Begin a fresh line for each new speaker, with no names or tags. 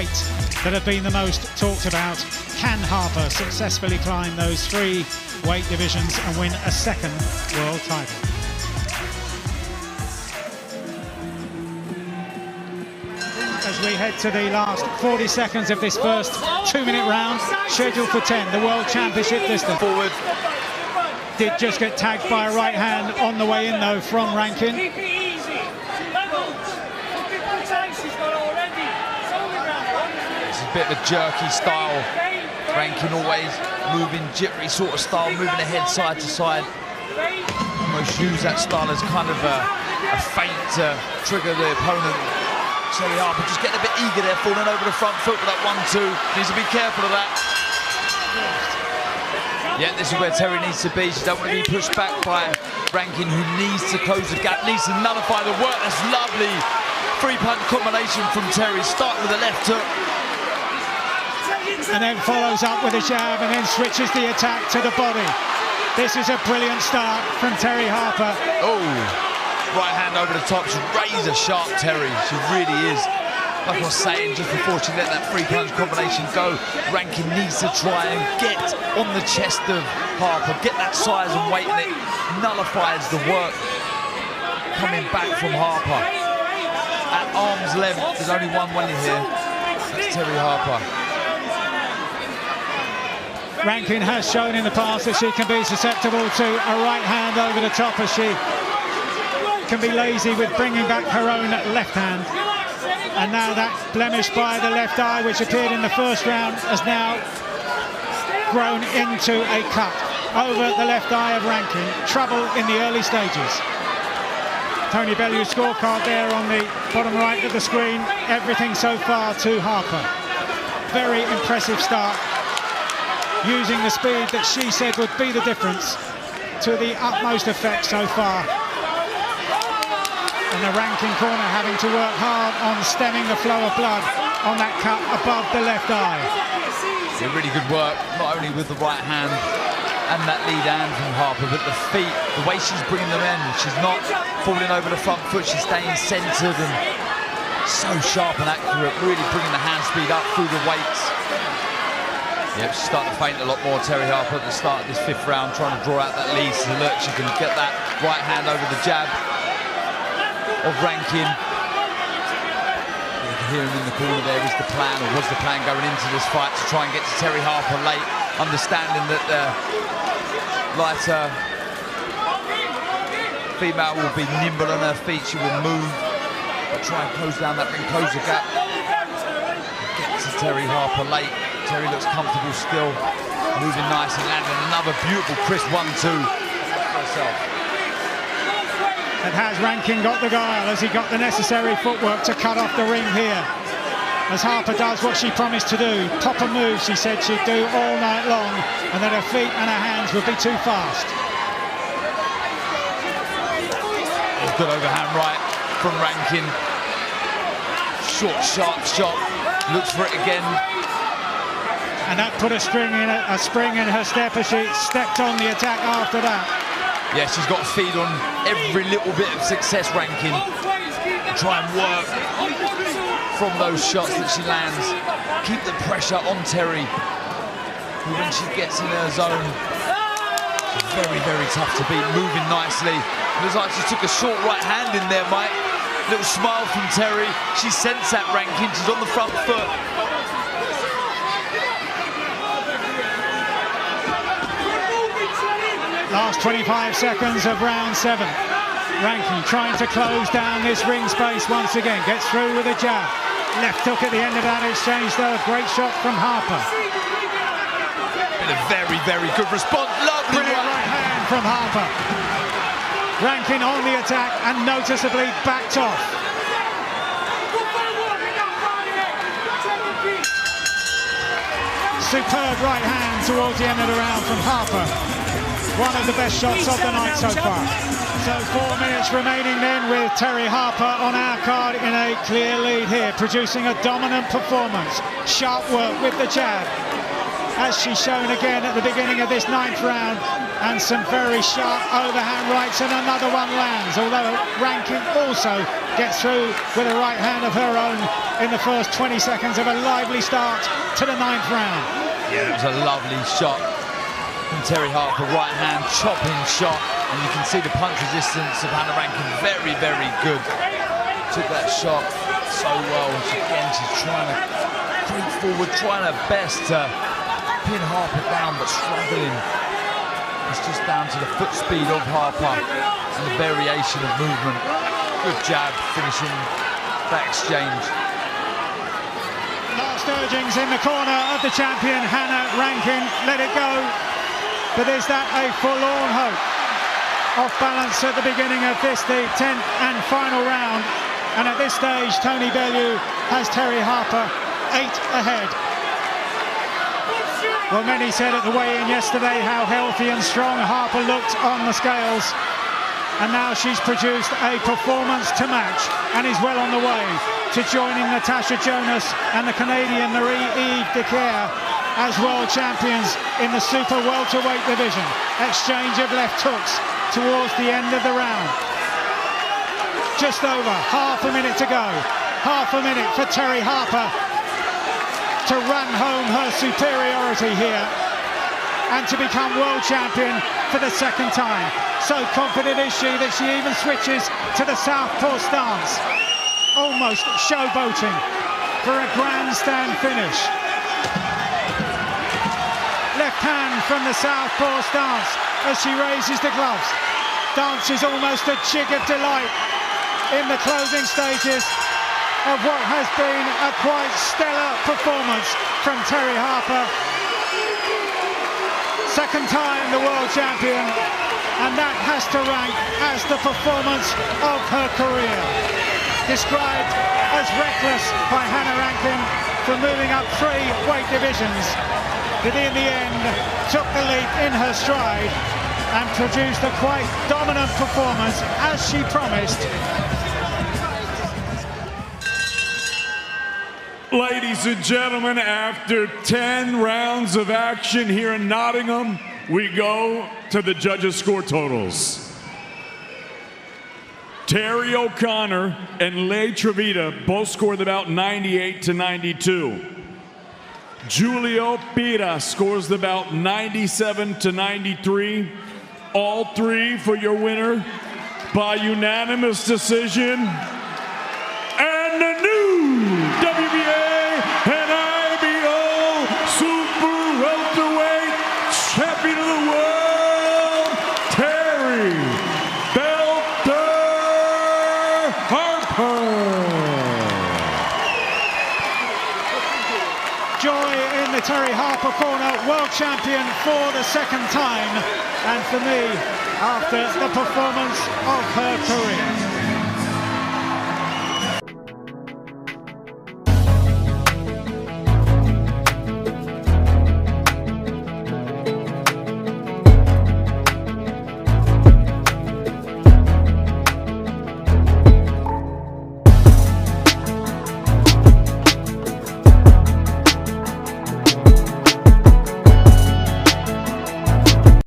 weights that have been the most talked about. Can Harper successfully climb those 3 weight divisions and win a 2nd world title? As we head to the last 40 seconds of this first 2-minute round, scheduled for 10, the World Championship distance.
Forward.
Did just get tagged by a right hand on the way in though from Rankin.
Keep it easy. Level. She's got already.
It's a bit of a jerky style. Rankin always moving jittery sort of style, moving ahead side to side. Almost use that style as kind of a feint to trigger the opponent. TERRI Harper just getting a bit eager there, falling over the front foot with that 1-2. Needs to be careful of that. Yeah, this is where TERRI needs to be. She don't want to be pushed back by Rankin, who needs to close the gap, needs to nullify the work. That's lovely. 3-punch combination from TERRI, starting with the left hook.
And then follows up with a jab and then switches the attack to the body. This is a brilliant start from TERRI Harper.
Oh, right hand over the top. She's razor sharp, TERRI. She really is. Like I was saying just before she let that 3-punch combination go, Rankin needs to try and get on the chest of Harper, get that size and weight, and it nullifies the work coming back from Harper. At arm's length, there's only one winner here. That's TERRI Harper.
Rankin has shown in the past that she can be susceptible to a right hand over the top, as she can be lazy with bringing back her own left hand. And now that blemish by the left eye, which appeared in the first round, has now grown into a cut over the left eye of Rankin. Trouble in the early stages. Tony Bellew's scorecard there on the bottom right of the screen. Everything so far to Harper. Very impressive start, using the speed that she said would be the difference to the utmost effect so far. And the Rankin corner having to work hard on stemming the flow of blood on that cut above the left eye.
Yeah, really good work, not only with the right hand and that lead hand from Harper, but the feet, the way she's bringing them in. She's not falling over the front foot, she's staying centered and so sharp and accurate, really bringing the hand speed up through the weights. Yep, she's starting to feint a lot more, TERRI Harper, at the start of this 5th round, trying to draw out that lead so that she can get that right hand over the jab of Rankin. You can hear him in the corner there. Is the plan, or was the plan going into this fight to try and get to TERRI Harper late, understanding that the lighter female will be nimble on her feet, she will move, but try and close down that ring, close the gap. Get to TERRI Harper late. TERRI looks comfortable still, moving nice and landing another beautiful crisp 1-2 for herself.
And has Rankin got the guile? Has he got the necessary footwork to cut off the ring here? As Harper does what she promised to do, proper moves she said she'd do all night long, and that her feet and her hands would be too fast.
Good overhand right from Rankin. Short, sharp shot. Looks for it again.
And that put a spring in her step as she stepped on the attack after that.
Yeah, she's got to feed on every little bit of success, Rankin. Try and work from those shots that she lands. Keep the pressure on TERRI, who when she gets in her zone, she's very, very tough to beat. Moving nicely. Looks like she took a short right hand in there, Mike. Little smile from TERRI. She sensed that Rankin. She's on the front foot.
Last 25 seconds of round 7. Rankin trying to close down this ring space once again. Gets through with a jab. Left hook at the end of that exchange, though. A great shot from Harper.
Been a very, very good response. Lovely
right hand from Harper. Rankin on the attack and noticeably backed off. Superb right hand towards the end of the round from Harper. One of the best shots of the night so far. So 4 minutes remaining then, with TERRI Harper on our card in a clear lead here, producing a dominant performance. Sharp work with the jab. as she's shown again at the beginning of this 9th round, and some very sharp overhand rights, and another one lands, although Rankin also gets through with a right hand of her own in the first 20 seconds of a lively start to the 9th round.
Yeah, it was a lovely shot from Terri Harper, right hand chopping shot, and you can see the punch resistance of Hannah Rankin, very, very good. Took that shot so well. Again, she's trying to creep forward, trying her best to pin Harper down, but struggling. It's just down to the foot speed of Harper and the variation of movement. Good jab, finishing that exchange.
Last urgings in the corner of the champion, Hannah Rankin. Let it go. But is that a forlorn hope? Off balance at the beginning of this, the 10th and final round. And at this stage, Tony Bellew has Terri Harper 8 ahead. Well, many said at the weigh-in yesterday how healthy and strong Harper looked on the scales. And now she's produced a performance to match and is well on the way to joining Natasha Jonas and the Canadian Marie-Eve Decaire as world champions in the super welterweight division. Exchange of left hooks towards the end of the round. Just over half a minute to go. Half a minute for Terri Harper to run home her superiority here and to become world champion for the 2nd time. So confident is she that she even switches to the southpaw stance. Almost showboating for a grandstand finish. Left hand from the southpaw stance as she raises the gloves. Dances almost a jig of delight in the closing stages of what has been a quite stellar performance from Terri Harper. 2nd time the world champion, and that has to rank as the performance of her career. Described as reckless by Hannah Rankin for moving up 3 weight divisions, but in the end took the leap in her stride and produced a quite dominant performance as she promised.
Ladies and gentlemen, after 10 rounds of action here in Nottingham, we go to the judges' score totals. Terry O'Connor and Leigh Trevita both scored about 98 to 92. Julio Pira scores about 97 to 93. All 3 for your winner by unanimous decision. And the new WBA and IBO Super Welterweight Champion of the World, Terri Harper.
Joy in the Terri Harper corner, world champion for the 2nd time, and for me, after the performance of her career.